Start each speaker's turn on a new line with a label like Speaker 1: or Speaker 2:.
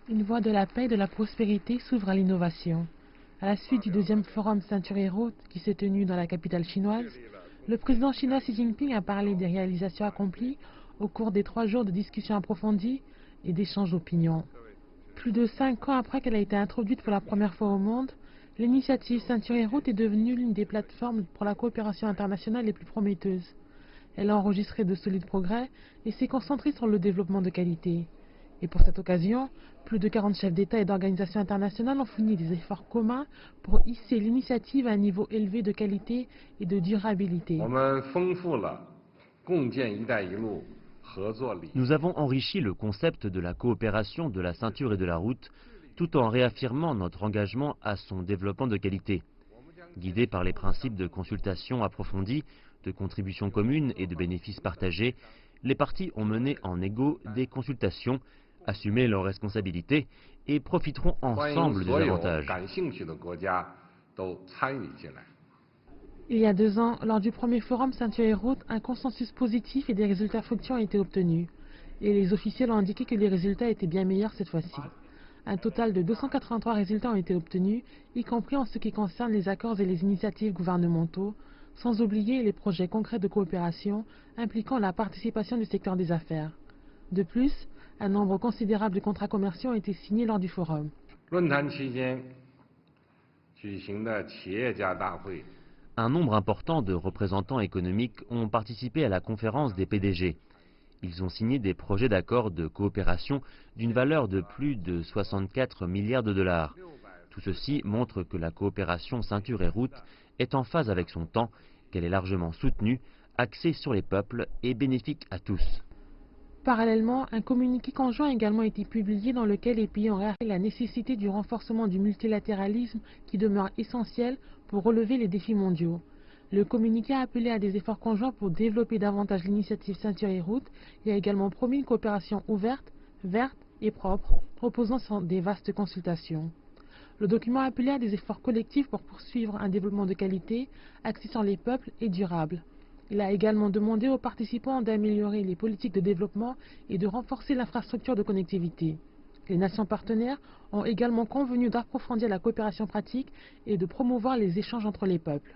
Speaker 1: Une voie de la paix et de la prospérité s'ouvre à l'innovation. À la suite du deuxième forum Ceinture et Route qui s'est tenu dans la capitale chinoise, le président chinois Xi Jinping a parlé des réalisations accomplies au cours des 3 jours de discussions approfondies et d'échanges d'opinions. Plus de 5 ans après qu'elle a été introduite pour la première fois au monde, l'initiative Ceinture et Route est devenue l'une des plateformes pour la coopération internationale les plus prometteuses. Elle a enregistré de solides progrès et s'est concentrée sur le développement de qualité. Et pour cette occasion, plus de 40 chefs d'État et d'organisations internationales ont fourni des efforts communs pour hisser l'initiative à un niveau élevé de qualité et de durabilité.
Speaker 2: Nous avons enrichi le concept de la coopération de la ceinture et de la route, tout en réaffirmant notre engagement à son développement de qualité. Guidés par les principes de consultation approfondie, de contribution commune et de bénéfices partagés, les parties ont mené en égaux des consultations, assumé leurs responsabilités et profiteront ensemble des avantages.
Speaker 1: Il y a 2 ans, lors du premier forum Ceinture et Route, un consensus positif et des résultats fructueux ont été obtenus. Et les officiels ont indiqué que les résultats étaient bien meilleurs cette fois-ci. Un total de 283 résultats ont été obtenus, y compris en ce qui concerne les accords et les initiatives gouvernementaux, sans oublier les projets concrets de coopération impliquant la participation du secteur des affaires. De plus, un nombre considérable de contrats commerciaux ont été signés lors du forum.
Speaker 2: Un nombre important de représentants économiques ont participé à la conférence des PDG. Ils ont signé des projets d'accords de coopération d'une valeur de plus de 64 milliards de dollars. Tout ceci montre que la coopération ceinture et route est en phase avec son temps, qu'elle est largement soutenue, axée sur les peuples et bénéfique à tous.
Speaker 1: Parallèlement, un communiqué conjoint a également été publié dans lequel les pays ont réaffirmé la nécessité du renforcement du multilatéralisme qui demeure essentiel pour relever les défis mondiaux. Le communiqué a appelé à des efforts conjoints pour développer davantage l'initiative Ceinture et Route et a également promis une coopération ouverte, verte et propre, reposant sur des vastes consultations. Le document a appelé à des efforts collectifs pour poursuivre un développement de qualité, axé sur les peuples et durable. Il a également demandé aux participants d'améliorer les politiques de développement et de renforcer l'infrastructure de connectivité. Les nations partenaires ont également convenu d'approfondir la coopération pratique et de promouvoir les échanges entre les peuples.